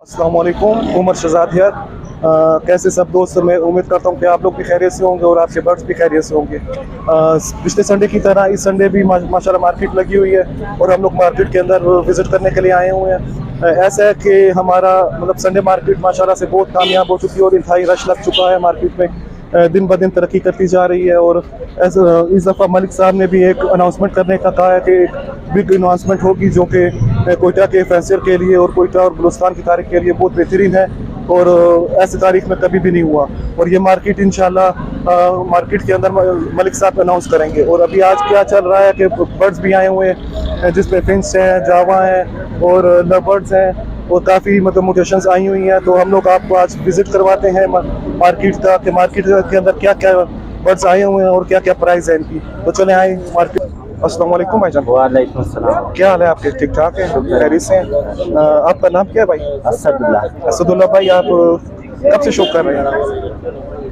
अस्सलाम वालेकुम, उमर शहजाद हियर। कैसे सब दोस्त, मैं उम्मीद करता हूँ कि आप लोग भी खैरियत से होंगे और आपके बर्ड्स भी खैरियत से होंगे। पिछले संडे की तरह इस संडे भी माशाल्लाह मार्केट लगी हुई है और हम लोग मार्केट के अंदर विज़िट करने के लिए आए हुए हैं। ऐसा है कि हमारा मतलब संडे मार्केट माशाल्लाह से बहुत कामयाब हो चुकी है और इंतहाई रश लग चुका है मार्केट में। दिन ब दिन तरक्की करती जा रही है और इस दफ़ा मलिक साहब ने भी एक अनाउंसमेंट करने का कहा है कि एक बिग अनाउंसमेंट होगी जो कि कोयटा के फैंसर के लिए और कोयटा और बलूचिस्तान की तारीख के लिए बहुत बेहतरीन है और ऐसी तारीख में कभी भी नहीं हुआ। और ये मार्केट इंशाल्लाह मार्केट के अंदर मलिक साहब अनाउंस करेंगे। और अभी आज क्या चल रहा है कि बर्ड्स भी आए हुए हैं जिसमें फिंच हैं, जावा हैं और लवबर्ड्स हैं और काफ़ी मतलब म्यूटेशंस आई हुई हैं। तो हम लोग आपको आज विज़िट करवाते हैं मार्केट का कि मार्केट के अंदर क्या क्या बर्ड्स आए हुए हैं और क्या क्या प्राइस है इनकी। तो चले आए मार्केट। अस्सलाम वालेकुम भाईजान। वालेकुम सलाम। क्या हाल है आपके? ठीक ठाक है, खैरियत से हैं? आपका नाम क्या है भाई? असदुल्लाह भाई, आप कब से शौक कर रहे हैं?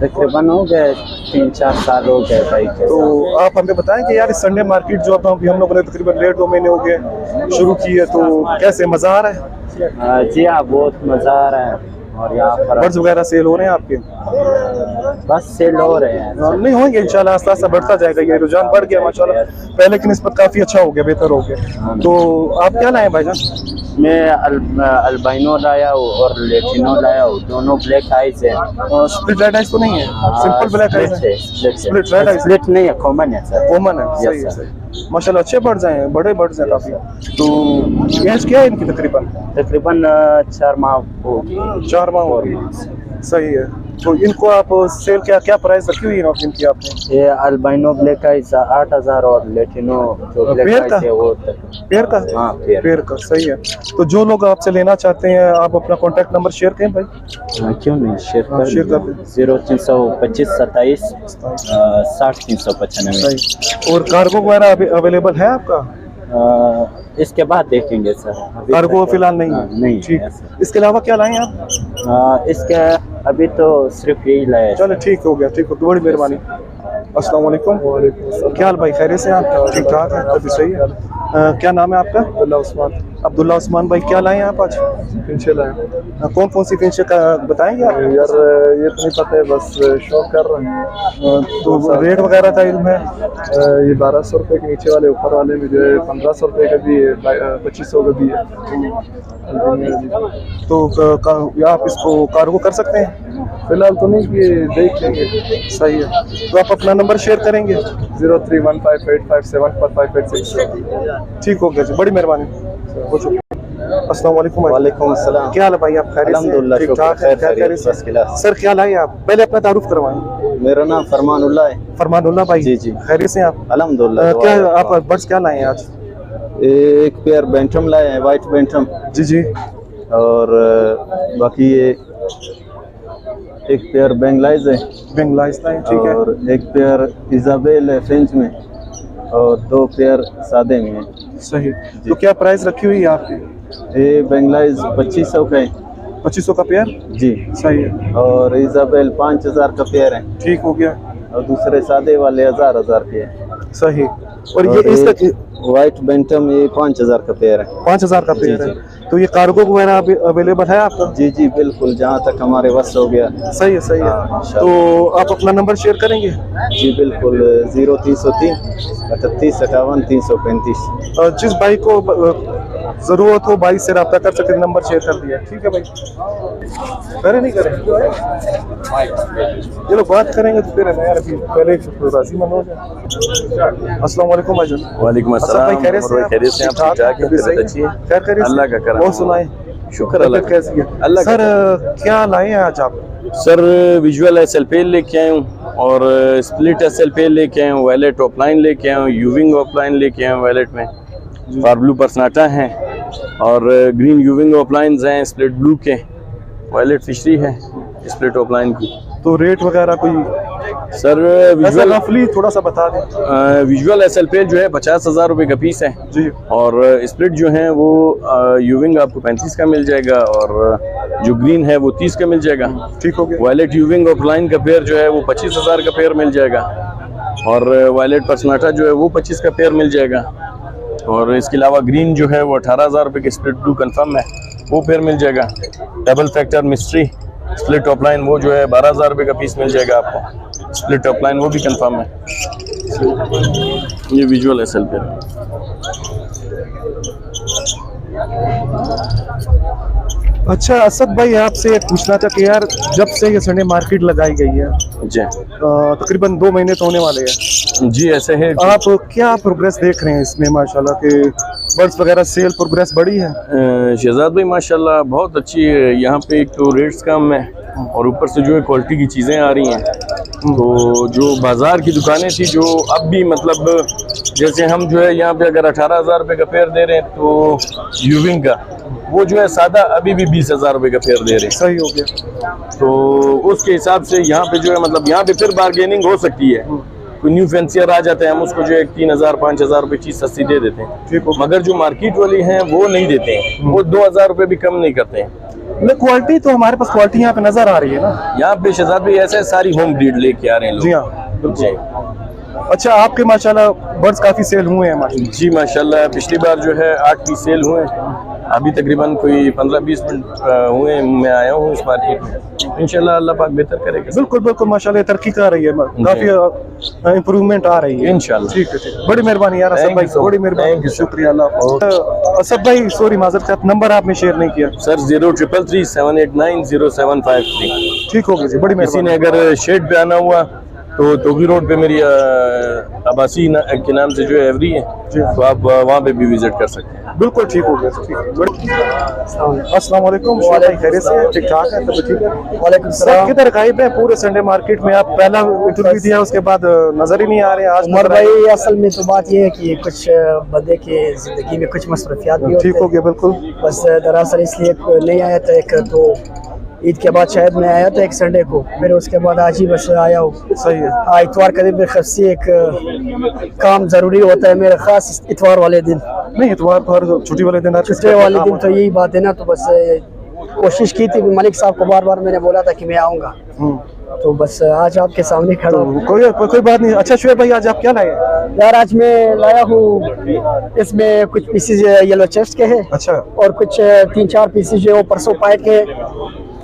तकरीबन हो गए 3-4 साल हो गए भाई। तो आप हमें बताएं कि यार इस संडे मार्केट जो हम लोगों ने तकरीबन 1.5-2 महीने हो गए शुरू की है, तो कैसे मज़ा आ रहा है? जी हाँ, बहुत मज़ा आ रहा है। और यहाँ पर बर्ड्स वगैरह सेल हो रहे हैं आपके? बस सेल हो रहे हैं, नहीं होंगे इंशाल्लाह, आस्ता आस्ता बढ़ता जाएगा। ये रुझान बढ़ गया माशाल्लाह, पहले की निस्बत काफ़ी अच्छा हो गया, बेहतर हो गया। तो आप क्या लाए भाईजान? मैं अल्बाइनो लाया हूँ और लेटिनो लाया हूँ, दोनों ब्लैक आइज है। स्प्लिट रेड आइज तो नहीं है? सिंपल ब्लैक आइज है? स्प्लिट रेड आइज स्प्लिट नहीं है, कॉमन है सर। कॉमन है, सही है, सही। माशाल्लाह अच्छे बर्ड्स हैं, बड़े बर्ड्स हैं काफ़ी। तो एज क्या है इनकी? तकरीबन 4 माह होगी। 4 माह हो गई, सही है। तो इनको आप सेल क्या प्राइस रखी हुई है इनकी आपने? ये अल्बाइनो ब्लैक आइज 8,000 और लेटिनो जो ब्लैक आइज है वो पेयर का? हाँ, पेयर का, सही है। तो जो लोग आपसे लेना चाहते हैं आप अपना कॉन्टैक्ट नंबर शेयर करें भाई। क्यों नहीं, शेयर कर 0325 27 60 395। सही। और कार्गो वगैरह अवेलेबल है आपका? इसके बाद देखेंगे सर, कार्गो फिलहाल नहीं। ठीक। इसके अलावा क्या लाएं आप? इसके अभी तो सिर्फ यही लाया। चलो ठीक हो गया, ठीक हो, बड़ी मेहरबानी। अस्सलाम वालेकुम। क्या हाल भाई, खैरियत से हैं आप? ठीक ठाक है, तभी सही है। क्या नाम है आपका? अब्दुल्ला उस्मान भाई, क्या लाए हैं आप आज? फिंचे लाए। कौन कौन सी फिंच का बताएंगे आप? यार ये तो नहीं पता है, बस शौक कर रहे हैं। तो रेट वगैरह का इल्म है? ये 1200 रुपये के नीचे वाले, ऊपर वाले में जो है 1500 रुपये का भी है, 2500 का भी है। तो आप इसको कार्गो कर सकते हैं? फिलहाल तो नहीं, कि देख लेंगे। सही है। तो आप अपना नंबर शेयर करेंगे? 031585574586। ठीक हो गया जी, बड़ी मेहरबानी। अस्सलाम वालेकुम। वालेकुम अस्सलाम। क्या हाल है भाई, आप खैरियत से? अल्हम्दुलिल्लाह, ठीक ठाक है, खैरियत। सर क्या लाए आप? पहले अपना तारुफ करवाएं। मेरा नाम फरमानुल्लाह है। फरमानुल्लाह भाई, जी जी, खैरियत से आप? अल्हम्दुलिल्लाह। क्या आप बर्ड्स क्या लाए हैं आज? एक पेयर बैंटम लाए हैं, वाइट बैंटम। जी जी। और बाकी ये एक पेयर बेंगलाइज है। बेंगलाइज लाए, ठीक है। और एक पेयर इजाबेल है फ्रेंच में और 2 पेयर सादे में है। सही। तो क्या प्राइस रखी हुई है आपकी? ये बेंगलाइज 2500 का है। 2500 का पेयर? जी, सही है। और इजाबेल 5000 का पेयर है। ठीक हो गया। और दूसरे सादे वाले 1000 के हैं। सही। और ये इसका वाइट बेंटम ये 5000 का पेयर है। 5000 का पेयर है। तो ये कार्गो वगैरह अवेलेबल है आपका? जी जी बिल्कुल, जहाँ तक हमारे बस हो गया। सही है, सही है। तो आप अपना नंबर शेयर करेंगे? जी बिल्कुल, 0303 38 58 335। जिस भाई को ज़रूरत हो भाई से रब्ता कर सकते, नंबर शेयर कर दिया। ठीक है भाई, करे नहीं करें ये लोग बात करेंगे तो फिर है ना यार, अभी पहले राजी मन हो जाए। अस्सलाम वालेकुम भाईजान। वालेकुम अस्सलाम। भाई खैरियत से? खैरियत से, आप ठीक ठाक हैं? अच्छी है, खैर खैरियत से? अल्लाह का करम। और सुनाए? शुक्र अल्लाह का। कैसी है? अल्लाह सर क्या लाए हैं आज आप? सर विजुअल SLP लेके आए हूँ और स्प्लिट SLP लेके आए हूँ, वैलेट ऑफलाइन लेके आए हूँ, यूविंग ऑफलाइन लेके आए हूँ वैलेट में, और ब्लू पर्सनाटा हैं और ग्रीन यूविंग ऑफलाइंस हैं, स्प्लिट ब्लू के, वैलेट फिशरी है स्प्लिट ऑफलाइन की। तो रेट वगैरह कोई सर विजुअल रफली थोड़ा सा बता दें। विजुअल SLP जो है 50,000 रुपये का पीस है जी, और स्प्लिट जो है वो यूविंग आपको 35 का मिल जाएगा और जो ग्रीन है वो 30 का मिल जाएगा। ठीक हो गया। वायलेट यूविंग ऑफलाइन का पेयर जो है वो 25,000 का पेयर मिल जाएगा और वायलेट पर्सनाटा जो है वो 25 का पेयर मिल जाएगा। और इसके अलावा ग्रीन जो है वो 18,000 रुपये की स्प्लिट ब्लू कन्फर्म है वो पेयर मिल जाएगा। Double factor mystery split top line वो जो है 12,000 रुपये का पीस मिल जाएगा आपको। स्प्लिट टॉप लाइन वो भी कंफर्म है। ये विजुअल एसएल पेयर। अच्छा असद भाई, आपसे पूछना था कि यार जब से ये संडे मार्केट लगाई गई है जी तकरीबन 2 महीने तो होने वाले हैं, जी ऐसे है। आप क्या प्रोग्रेस देख रहे हैं इसमें? माशाल्लाह के बर्ड्स वगैरह सेल प्रोग्रेस बढ़ी है? शहजाद भाई माशाल्लाह बहुत अच्छी है। यहाँ पे एक तो रेट्स कम है और ऊपर से जो है क्वालिटी की चीज़ें आ रही हैं। तो जो बाज़ार की दुकानें थी जो अब भी मतलब जैसे हम जो है यहाँ पे अगर 18,000 रुपये का पेयर दे रहे हैं तो यूविंग का वो जो है सादा अभी भी 20,000 रुपये का पेयर दे रहे हैं। सही हो गया। तो उसके हिसाब से यहाँ पे जो है मतलब यहाँ पे फिर बार्गेनिंग हो सकती है। कोई न्यू फैंसियर आ जाते हैं हम उसको जो है 3,000 5,000 रुपये चीज़ सस्ती दे देते हैं। ठीक हो। मगर जो मार्केट वाली हैं वो नहीं देते हैं, वो 2,000 रुपये भी कम नहीं करते हैं। क्वालिटी तो हमारे पास क्वालिटी यहाँ पे नजर आ रही है ना। यहाँ पे शहजाद भाई ऐसे सारी होम ब्रीड लेके आ रहे हैं लोग। जी हाँ जी अच्छा, आपके माशाल्लाह बर्ड्स काफी सेल हुए हैं माशाल्लाह। जी माशाल्लाह पिछली बार जो है 8 पीस सेल हुए, अभी तकरीबन कोई 15-20 मिनट हुए मैं आया हूँ इस मार्केट में। इंशाल्लाह अल्लाह पाक बेहतर करेगा। बिल्कुल बिल्कुल माशाल्लाह तरक्की कर रही है, काफी इंप्रूवमेंट आ रही है इंशाल्लाह। ठीक है ठीक, बड़ी मेहरबानी यार असद भाई, बड़ी मेहरबानी, शुक्रिया अल्लाह। असद भाई सॉरी माजरत, नंबर आपने शेयर नहीं किया सर 0333 789 0753। ठीक हो गया जी, बड़ी किसी ने मेहरबानी। अगर शेड पे आना हुआ तो तोगी रोड पे मेरी अबासी के नाम से जो है एवरी है, तो आप वहाँ पे भी विजिट कर सकते हैं। बिल्कुल ठीक हो गया, ठीक। अस्सलाम वालेकुम, खैरियत से ठीक ठाक है? तब ठीक है। वालेकुम सलाम। किधर गायब है पूरे संडे मार्केट में? आप पहला इंटरव्यू दिया उसके बाद नजर ही नहीं आ रहे आज। उमर भाई असल में तो बात ये है कि कुछ बंदे के जिंदगी में कुछ मसरूफियात भी होते ठीक हो गया बिल्कुल। बस दरअसल इसलिए नहीं आया था। एक तो ईद के बाद शायद मैं आया था एक संडे को, फिर उसके बाद आज ही बस आया हूँ। सही है। इतवार का दिन में खस्सी एक काम जरूरी होता है मेरा, खास इतवार वाले दिन। नहीं इतवार पर छुट्टी वाले दिन, छुट्टी वाले दिन तो यही बात है ना। तो बस कोशिश की थी मलिक साहब को, बार बार मैंने बोला था कि मैं आऊँगा, तो बस आज आपके सामने खड़ा हूँ। कोई बात नहीं। अच्छा शुएब भाई, आज आप क्या लाए? यार आज मैं लाया हूँ, इसमें कुछ पीसेज येलो चेस्ट के हैं। अच्छा। और कुछ 3-4 पीसेज जो परसों पाइट के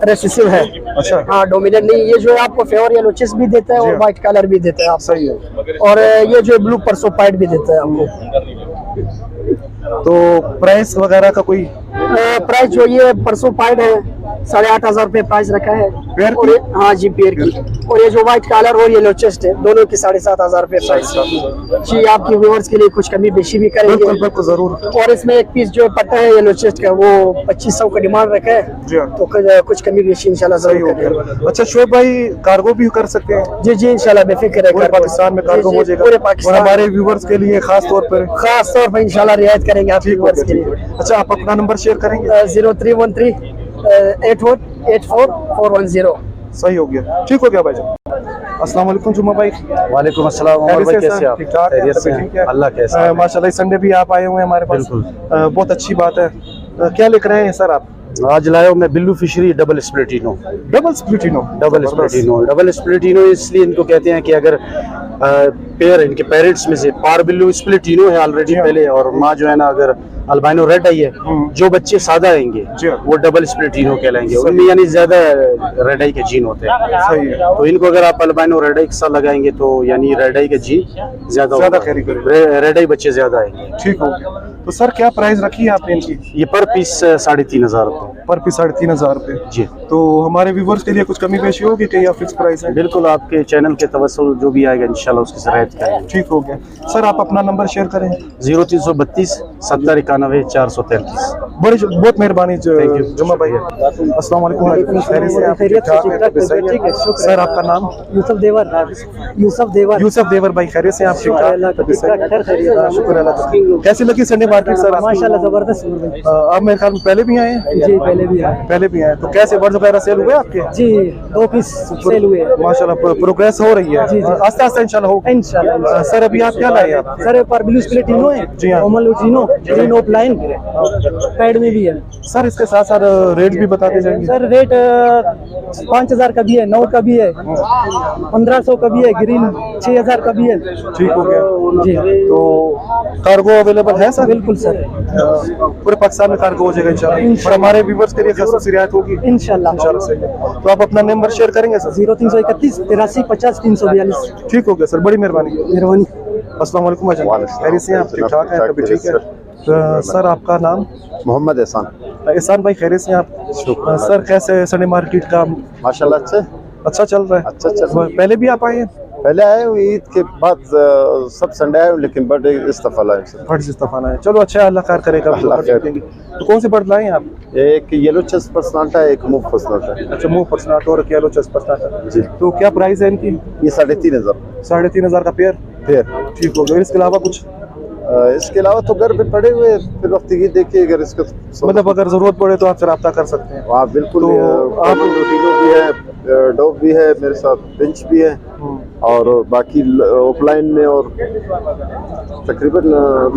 रेसिसिव है। अच्छा। हाँ डोमिनेट नहीं, ये जो है आपको फेवर येलो चेस्ट भी देता है और व्हाइट कलर भी देता है आप। सही है। और ये जो ब्लू परसों पाइट भी देता है आपको। तो प्राइस वगैरह का कोई? प्राइस जो ये परसों पाइट है 8,500 रुपये प्राइस रखा है पेयर और हाँ जी पेयर की। और ये जो व्हाइट कलर और येलो चेस्ट है दोनों की 7,500 रुपये प्राइस जी। आपकी व्यूअर्स के लिए कुछ कमी बेशी भी करेंगे। बिल्कुल बिल्कुल जरूर। और इसमें एक पीस जो पट्टा है येलो चेस्ट का वो 2,500 का डिमांड रखा है, जी हाँ। तो कुछ कमी बेशी इंशाल्लाह सही जरूर हो गया। करेंगे। अच्छा शुएब भाई, कार्गो भी कर सकते हैं? जी जी इंशाल्लाह बेफिक्र है। पूरे पाकिस्तान में कार्गो हो जाएगा पूरे और पाकिस्तान हमारे व्यूवर्स के लिए खास तौर पर इंशाल्लाह रियायत करेंगे आपके व्यूअर्स के लिए। अच्छा आप अपना नंबर शेयर करेंगे? 0313 848410। सही हो गया, ठीक हो गया भाई जान। अस्सलाम वालेकुम जुम्मा भाई। वालेकुम अस्सलाम। उमर भाई कैसे हैं आप? ठीक ठाक, खैरियत से ठीक है अल्लाह कैसा है? माशाल्लाह इस संडे भी आप आए हुए हैं हमारे पास। बिल्कुल। बहुत अच्छी बात है। क्या लिख रहे हैं सर आप? आज लाया हूँ मैं Billu fishery double स्प्लिटिनो। Double स्प्लिटिनो। Double स्प्लिटिनो इसलिए इनको कहते हैं कि अगर पेयर इनके पेरेंट्स में से पार बिल्लू स्प्लिटिनो है ऑलरेडी पहले, और माँ जो है ना अगर अल्बाइनो रेड आई है, जो बच्चे सादा आएंगे वो डबल स्प्लिटिनो कहलाएंगे। उनमें यानी ज्यादा रेड आई के जीन होते हैं। सही है। तो इनको अगर आप अल्बाइनो रेड आई के साथ लगाएंगे तो यानी रेड आई के जीन ज्यादा कैरी करेंगे, रेड आई बच्चे ज्यादा आएंगे। ठीक हो गया। तो सर क्या प्राइस रखी है आपने इनकी? ये पर पीस 3,500 रुपये। पर पीस 3,500 रुपये जी। तो हमारे व्यूवर्स के लिए कुछ कमी पेशी होगी कि या फिक्स प्राइस है? बिल्कुल, आपके चैनल के तवस्सुल जो भी आएगा इंशाल्लाह उसकी सराहत करेंगे। ठीक हो गया। सर आप अपना नंबर शेयर करें? 0332 70 91 433। बहुत मेहरबानी जुम्मा भाई। अस्सलाम वालेकुम। खैरियत से ठीक है। सर आपका नाम? यूसुफ देवर। यूसुफ देवर भाई, खैरियत से आप? शुक्र अल्लाह का। कैसी लगी संडे मार्केट सर? माशाल्लाह जबरदस्त। आप मेरे ख्याल में पहले भी आए हैं? जी पहले भी आए। पहले भी आए। तो कैसे बर्ड्स वगैरह सेल हुए आपके? जी 2 पीस सेल हुए हैं। माशाल्लाह प्रोग्रेस हो रही है, जी, जी। आस्ते आस्ते इंशाल्लाह होगा। इंशाल्लाह। सर अभी आप क्या लाए आप? सर पार्बलू स्प्लिटिनो है, जी हाँ। ओमलुटिनो, ग्रीन ऑफलाइन, पैड में भी है। सर इसके साथ साथ रेट भी बताते जाएंगे। सर रेट 5000 का भी है, 9 का भी है, 1500 का भी है, ग्रीन 6000 का भी है। ठीक हो गया जी तो कार्गो अवेलेबल है सर? बिल्कुल सर, पूरे पाकिस्तान में कार्गो हो जाएगा इंशाल्लाह, और हमारे व्यूवर्स के लिए खास रियायत होगी इंशाल्लाह। इंशाल्लाह। सही है, तो आप अपना नंबर शेयर करेंगे सर? 0331 83 50 342। ठीक हो गया सर, बड़ी मेहरबानी। मेहरबानी। अस्सलाम वालेकुम भाई, खैरियत से हैं आप? ठीक ठाक हैं? तभी ठीक है। सर आपका नाम? मोहम्मद एहसान। एहसान भाई खैरियत से हैं आप? सर कैसे संडे मार्केट का? माशाल्लाह अच्छा चल रहा है? अच्छा चल रहा है। पहले भी आप आए हैं? पहले आए हूँ ईद के बाद, सब संडे आए हूँ, लेकिन बर्थडे इस दफा लाए हैं। फर्ज इस्तीफा है, चलो अच्छा है, अल्लाह खैर करेगा। अल्लाह खैर देंगे। तो कौन से बर्ड लाए हैं आप? एक येलो चेस्ट पर्सनाल्टा है, एक मूव पर्सनाल्टा है। अच्छा मुंह पर्सनाट और येलो चेस्ट पर्सनाट। जी। तो क्या प्राइस है इनकी? ये 3500 3,500 का पेयर। फिर ठीक हो गया। इसके अलावा कुछ इसके अलावा तो घर पे पड़े हुए, फिर वक्त ये देखिए अगर इसका मतलब अगर जरूरत पड़े तो आपसे रब्ता कर सकते हैं? आप बिल्कुल। तो आप रोटीनो भी है, डॉग भी है मेरे साथ, बेंच भी है, और बाकी ऑफलाइन में और तकरीबन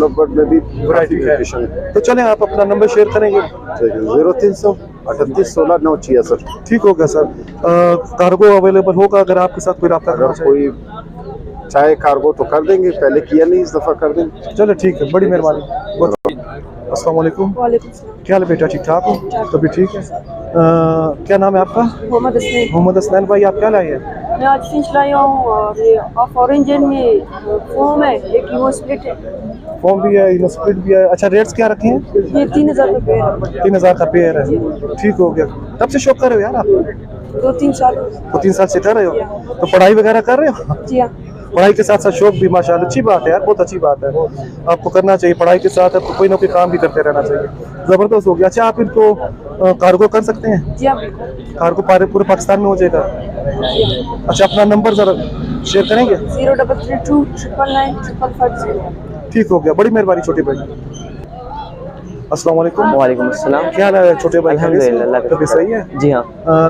लवबर्ड में भी वैरायटी है। location है। तो चलें आप अपना नंबर शेयर करेंगे? 0300 38 16 966। ठीक हो गया सर। कार्गो अवेलेबल होगा अगर आपके साथ कोई रब्ता करना अगर चाहिए? कोई चाहे कार्गो तो कर देंगे, पहले किया नहीं, इस दफा कर देंगे। चलो ठीक है, बड़ी मेहरबानी। अस्सलाम वालेकुम। वालेकुम। क्या हाल है बेटा, ठीक ठाक हो? तभी ठीक है। क्या नाम है आपका? मोहम्मद हसनैन। मोहम्मद हसनैन भाई, आप क्या लाए हैं? मैं आज फिश लाया हूँ, और ये ऑफ ऑरेंज में फोम है, एक वो स्प्लिट है। फॉर्म भी है, स्प्लिट भी है। अच्छा रेट्स क्या रखे हैं? ये 3000 का पेयर है। 3000 का पेयर है। ठीक हो गया। कब से शौक कर रहे हो यार आप? 2-3 साल। तो 3 साल से कर रहे हो? तो पढ़ाई वगैरह कर रहे हो? जी हाँ। पढ़ाई के साथ साथ शौक भी माशाल्लाह अच्छी बात है यार, बहुत अच्छी बात है। आपको करना चाहिए, पढ़ाई के साथ आपको कोई ना कोई काम भी करते रहना चाहिए। ज़बरदस्त हो गया। अच्छा आप इनको कार्गो कर सकते हैं? जी हाँ। कार्गो पूरे पाकिस्तान में हो जाएगा? अच्छा अपना नंबर ज़रा शेयर करेंगे? 0332 999 555। ठीक हो गया, बड़ी मेहरबानी छोटे भाई। अस्सलाम वालेकुम। वालेकुम अस्सलाम। क्या हाल है छोटे भाई? अल्हम्दुलिल्लाह। तबीयत सही है? जी हाँ।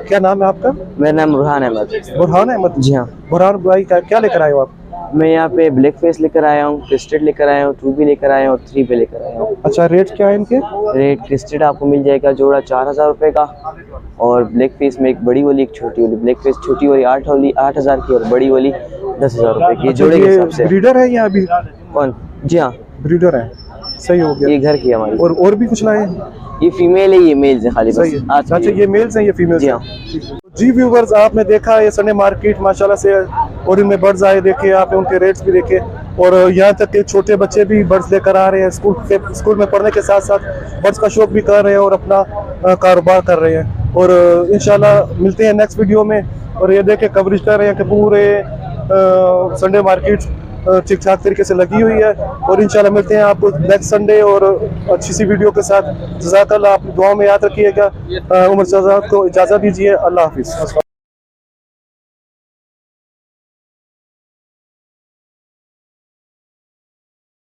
क्या नाम है आपका? मेरा नाम बुरहान अहमद। बुरहान अहमद। जी हाँ। बुरहान भाई क्या लेकर आए हो आप? मैं यहाँ पे ब्लैक फेस लेकर आया हूँ, क्रिस्टेड लेकर आया हूँ, 2 भी लेकर आया हूँ और 3 पे लेकर आया हूँ। अच्छा रेट क्या है इनके? रेट क्रिस्टेड आपको मिल जाएगा जोड़ा 4000 रुपये का, और ब्लैक फेस में एक बड़ी वाली एक छोटी वाली। ब्लैक फेस छोटी वाली 8000 की और बड़ी वाली 10000 रुपये की, जोड़े के हिसाब से। ब्रीडर है या अभी? कौन? जी हाँ ब्रीडर है, सही हो गया। ये घर की हमारी। और भी कुछ लाए? ये फीमेल है, ये मेल्स है खाली सही बस। है। आज अच्छा ये मेल्स हैं, ये फीमेल्स जी हैं? हाँ। जी व्यूवर्स, आपने देखा ये संडे मार्केट माशाल्लाह से, और इनमें बर्ड्स आए देखे आपने, उनके रेट्स भी देखे, और यहाँ तक कि छोटे बच्चे भी बर्ड्स लेकर आ रहे हैं। स्कूल में पढ़ने के साथ साथ बर्ड्स का शौक भी कर रहे हैं और अपना कारोबार कर रहे हैं। और इंशाल्लाह मिलते हैं नेक्स्ट वीडियो में। और ये देखें कवरेज कर रहे हैं कि पूरे संडे मार्केट ठीक ठाक तरीके से लगी हुई है। और इंशाल्लाह मिलते हैं आपको नेक्स्ट संडे और अच्छी सी वीडियो के साथ। जज़ाकल्लाह, आप दुआ में याद रखिएगा। उमर शहजाद को इजाज़त दीजिए। अल्लाह हाफिज़।